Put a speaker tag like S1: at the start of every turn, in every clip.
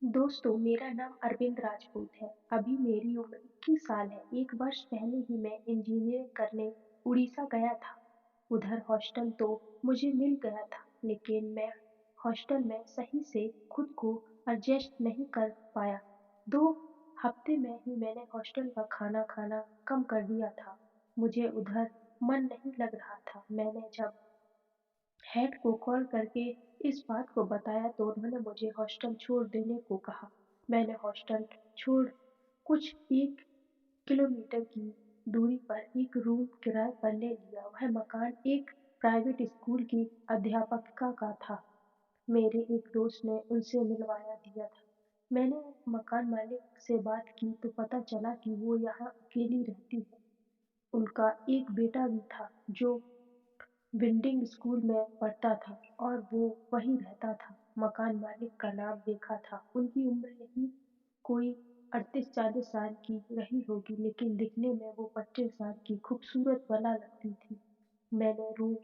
S1: दोस्तों, मेरा नाम अरविंद राजपूत है। अभी मेरी उम्र 21 साल है। 1 वर्ष पहले ही मैं इंजीनियरिंग करने उड़ीसा गया था। उधर हॉस्टल तो मुझे मिल गया था, लेकिन मैं हॉस्टल में सही से खुद को एडजस्ट नहीं कर पाया। 2 हफ्ते में ही मैंने हॉस्टल का खाना खाना कम कर दिया था। मुझे उधर मन नहीं लग रहा था। मैंने जब हेड को कॉल करके इस बात को बताया तो उन्होंने मुझे हॉस्टल छोड़ देने को कहा। मैंने हॉस्टल छोड़ कुछ 1 किलोमीटर की दूरी पर एक रूम किराए पर ले लिया। वह मकान एक प्राइवेट स्कूल की अध्यापिका का था। मेरे एक दोस्त ने उनसे मिलवाया दिया था। मैंने मकान मालिक से बात की तो पता चला कि वो यहाँ अकेली रहती है। उनका एक बेटा भी था जो बिल्डिंग स्कूल में पढ़ता था और वो वहीं रहता था। मकान मालिक का नाम रेखा था। उनकी उम्र यही कोई 38-40 साल की रही होगी, लेकिन दिखने में वो 25 साल की खूबसूरत बला लगती थी। मैंने रूम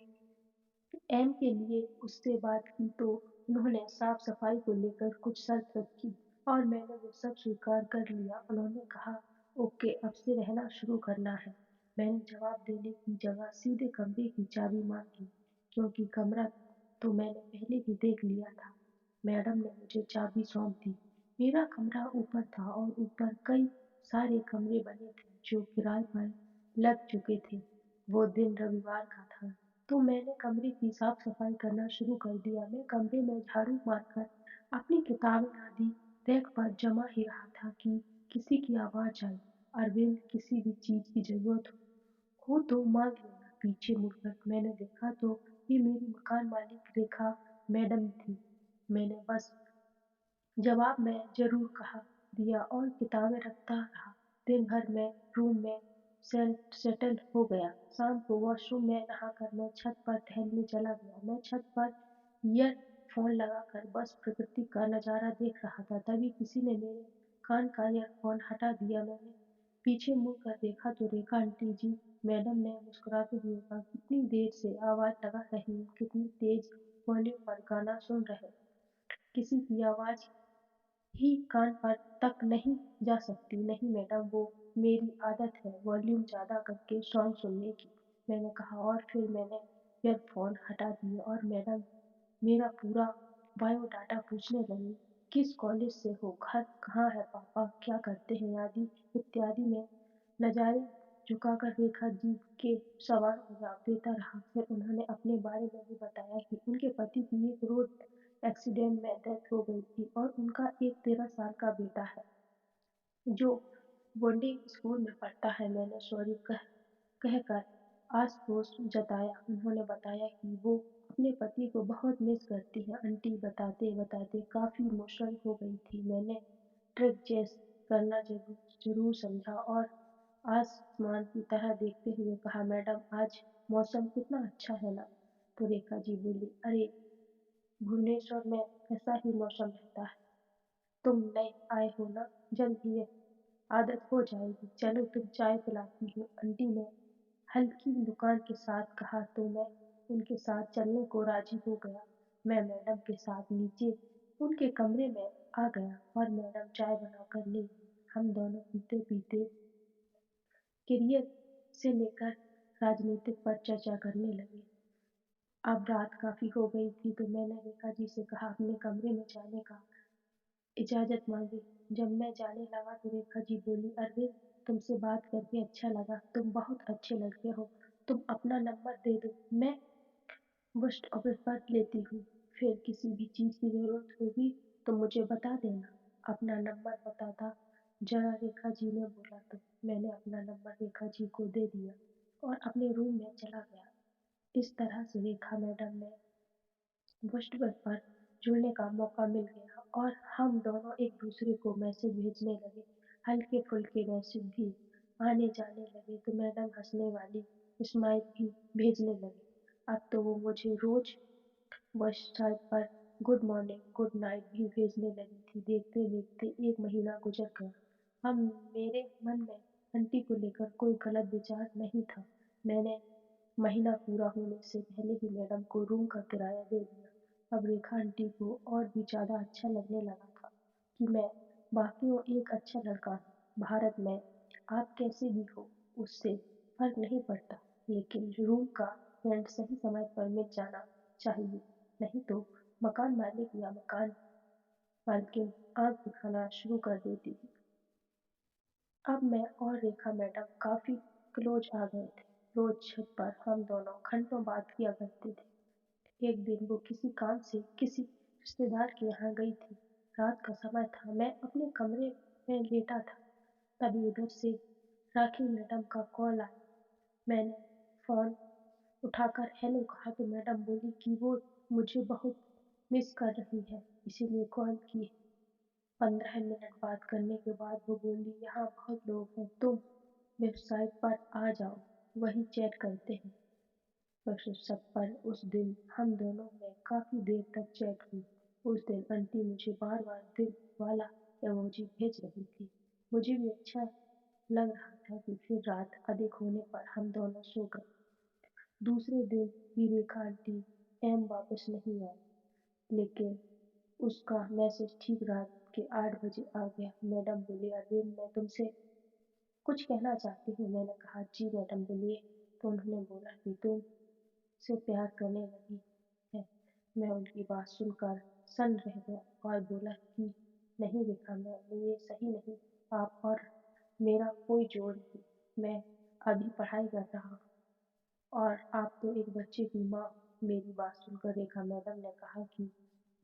S1: एम के लिए उससे बात की तो उन्होंने साफ सफाई को लेकर कुछ शर्त रखी और मैंने वो सब स्वीकार कर लिया। उन्होंने कहा, ओके, अब से रहना शुरू करना है। मैंने जवाब देने की जगह सीधे कमरे की चाबी मांगी, क्योंकि कमरा तो मैंने पहले ही देख लिया था। मैडम ने मुझे चाबी सौंप दी। मेरा कमरा ऊपर था और ऊपर कई सारे कमरे बने थे जो किराए पर लग चुके थे। वो दिन रविवार का था, तो मैंने कमरे की साफ सफाई करना शुरू कर दिया। मैं कमरे में झाड़ू मारकर अपनी किताबें आदि रैक पर जमा ही रहा था कि किसी की आवाज आई, अरविंद, किसी भी चीज की जरूरत हो तो मांग लेना। पीछे मुड़कर मैंने देखा तो ये मेरी मकान मालिक रेखा मैडम थी। मैंने बस जवाब में ज़रूर कहा दिया और किताबें रखता रहा। दिन भर मैं रूम में सेटल हो गया। शाम को वॉशरूम में नहाकर मैं छत पर टहलने चला गया। मैं छत पर ईयरफोन लगाकर बस प्रकृति का नज़ारा देख रहा था। तभी किसी ने मेरे कान का ईयरफोन हटा दिया। मैंने पीछे मुड़कर देखा तो रेखा आंटी जी। मैडम ने मुस्कुराते हुए कहा, कितनी देर से आवाज लगा रही हूँ, कितनी तेज वॉल्यूम पर गाना सुन रहे हो। किसी की आवाज ही कान पर तक नहीं जा सकती। नहीं मैडम, वो मेरी आदत है वॉल्यूम ज़्यादा करके सॉन्ग सुनने की, मैंने कहा और फिर मैंने ईयरफोन हटा दिए और मैडम मेरा पूरा बायोडाटा पूछने लगी। किस कॉलेज से हो, घर कहाँ है, पापा क्या करते हैं, आदि इत्यादि। में नज़ारे झुकाकर रेखा जी के सवालों का जवाब देता रहा। फिर उन्होंने अपने बारे में भी बताया कि उनके पति की एक रोड एक्सीडेंट में डेथ हो गई थी और उनका एक 13 साल का बेटा है जो बोर्डिंग स्कूल में पढ़ता है। मैंने सॉरी कहकर आक्रोश जताया। उन्होंने बताया कि वो अपने पति को बहुत मिस करती हैं। आंटी बताते बताते काफी इमोशनल हो गई थी। मैंने ट्रिक जेस करना जरूर जरूर समझा और आसमान की तरह देखते हुए कहा, मैडम आज मौसम कितना अच्छा है ना। तो रेखा जी बोली, अरे भुवनेश्वर में ऐसा ही मौसम रहता है। तुम नए आए हो ना, जल्द ही आदत हो जाएगी। चलो तुम चाय पिलाती हूँ। आंटी ने हल्की मुस्कान के साथ कहा तो मैं उनके साथ चलने को राजी हो गया। मैं मैडम के साथ नीचे उनके कमरे में आ गया और मैडम चाय बनाकर ले आई। हम दोनों पीते पीते करियर से लेकर राजनीतिक पर चर्चा करने लगे। अब रात काफी हो गई थी तो मैंने रेखा जी से कहा अपने कमरे में जाने का इजाज़त मांगी। जब मैं जाने लगा तो रेखा जी बोली, अरविंद, तुमसे बात करके अच्छा लगा। तुम बहुत अच्छे लड़के हो। तुम अपना नंबर दे दो, मैं पोस्ट ऑफिस पर लेती हूँ। फिर किसी भी चीज़ की ज़रूरत होगी तो मुझे बता देना। अपना नंबर बताता जरा, रेखा जी ने बोला तो मैंने अपना नंबर रेखा जी को दे दिया और अपने रूम में चला गया। इस तरह से रेखा मैडम ने व्हाट्सएप पर जुड़ने का मौका मिल गया और हम दोनों एक दूसरे को मैसेज भेजने लगे। हल्के फुल्के मैसेज भी आने जाने लगे तो मैडम हंसने वाली स्माइल भी भेजने लगे। अब तो वो मुझे रोज व्हाट्सएप पर गुड मॉर्निंग गुड नाइट भी भेजने लगी थी। देखते देखते 1 महीना गुजर गया। हम मेरे मन में आंटी को लेकर कोई गलत विचार नहीं था। मैंने महीना पूरा होने से पहले ही मैडम को रूम का किराया दे दिया। अब रेखा आंटी को और भी ज़्यादा अच्छा लगने लगा था कि मैं वाक़ई एक अच्छा लड़का हूँ। भारत में आप कैसे भी हो, उससे फ़र्क नहीं पड़ता, लेकिन रूम का रेंट सही समय पर मिल जाना चाहिए, नहीं तो मकान मालिक या मकान मालकिन आँख दिखाना शुरू कर देती है। अब मैं और रेखा मैडम काफ़ी क्लोज आ गए थे। रोज़ छत पर हम दोनों घंटों बात किया करते थे। एक दिन वो किसी काम से किसी रिश्तेदार के यहाँ गई थी। रात का समय था, मैं अपने कमरे में लेटा था। तभी उधर से राखी मैडम का कॉल आया। मैंने फ़ोन उठाकर हेलो कहा तो मैडम बोली कि वो मुझे बहुत मिस कर रही है, इसीलिए कॉल की है। 15 मिनट बात करने के बाद वो बोली, यहाँ बहुत लोग हैं, तुम वेबसाइट पर आ जाओ, वही चैट करते हैं। व्हाट्सएप पर उस दिन हम दोनों में काफ़ी देर तक चैट हुई। उस दिन आंटी मुझे बार-बार दिल वाला इमोजी भेज रही थी। मुझे भी अच्छा लग रहा था कि फिर रात अधिक होने पर हम दोनों सो गए। दूसरे दिन भी रेखा आंटी एम वापस नहीं आई, लेकिन उसका मैसेज ठीक रात के 8 बजे आ गया। मैडम बोली, अरविंद मैं तुमसे कुछ कहना चाहती हूँ। मैंने कहा, जी मैडम बोलिए। तो उन्होंने बोला कि तुम से प्यार करने लगी है। मैं उनकी बात सुनकर सन्न रह गया और बोला कि नहीं रेखा मैम, ये सही नहीं। आप और मेरा कोई जोड़ नहीं। मैं अभी पढ़ाई कर रहा हूँ और आप तो एक बच्चे की माँ हो। मेरी बात सुनकर रेखा मैडम ने कहा कि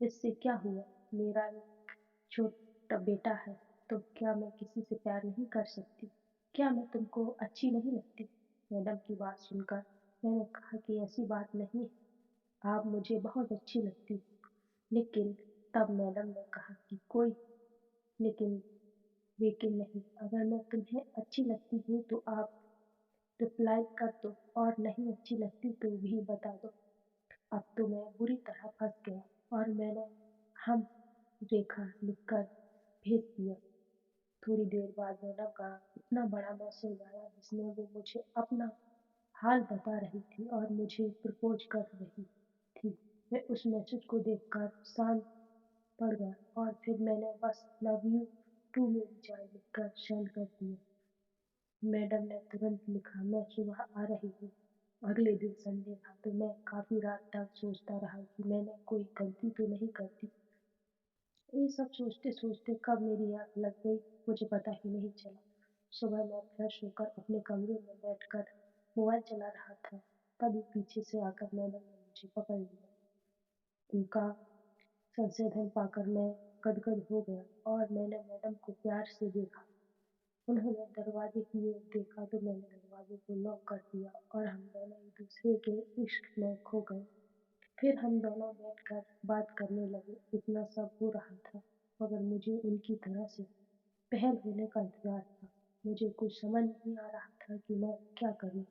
S1: इससे क्या हुआ, मेरा एक छोटा बेटा है, तो क्या मैं किसी से प्यार नहीं कर सकती? क्या मैं तुमको अच्छी नहीं लगती? मैडम की बात सुनकर मैंने कहा कि ऐसी बात नहीं है, आप मुझे बहुत अच्छी लगती हो। लेकिन तब मैडम ने कहा कि कोई लेकिन लेकिन नहीं, अगर मैं तुम्हें अच्छी लगती हूँ तो आप रिप्लाई कर दो और नहीं अच्छी लगती तो भी बता दो। अब तो मैं बुरी तरह फंस गया और मैंने हम रेखा लिखकर भेज दिया। थोड़ी देर बाद मैडम का इतना बड़ा मैसेज आया जिसमें वो मुझे अपना हाल बता रही थी और मुझे प्रपोज कर रही थी। मैं उस मैसेज को देखकर शांत पड़ गया और फिर मैंने बस लव यू टू मेरी जान लिखकर सेंड कर दिया। मैडम ने तुरंत लिखा, मैं सुबह आ रही हूँ। अगले दिन संडे था तो मैं काफी रात तक सोचता रहा कि मैंने कोई गलती तो नहीं कर दी। ये सब सोचते सोचते कब मेरी आँख लग गई मुझे पता ही नहीं चला। सुबह मैं फ्रेश होकर अपने कमरे में बैठकर मोबाइल चला रहा था, तभी पीछे से आकर मैडम ने मुझे पकड़ लिया। उनका संशोधन पाकर मैं गदगद हो गया और मैंने मैडम को प्यार से देखा। उन्होंने दरवाजे की ओर देखा तो मैंने दरवाजे को लॉक कर दिया और हम दोनों एक दूसरे के इश्क में खो गए। फिर हम दोनों बैठकर बात करने लगे। इतना सब हो रहा था मगर मुझे उनकी तरह से पहल होने का इंतजार था। मुझे कुछ समझ नहीं आ रहा था कि मैं क्या करूं।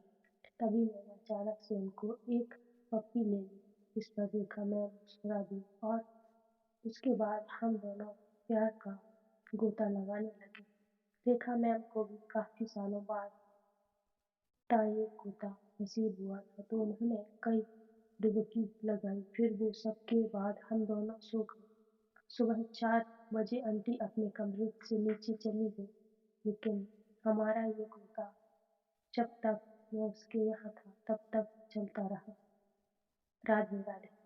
S1: तभी मैंने अचानक से उनको एक पप्पी ले ली। इस पर रेखा मैं मुस्कुरा दी और उसके बाद हम दोनों प्यार का गोता लगाने लगे। रेखा मैम को भी काफी सालों बाद ये गोता नसीब हुआ था तो उन्होंने कई डुबकी लगाई। फिर वो सब के बाद हम दोनों सो गए। सुबह 4 बजे आंटी अपने कमरे से नीचे चली गई, लेकिन हमारा ये गोता जब तक मैं उसके यहाँ था तब तक चलता रहा। राधे राधे।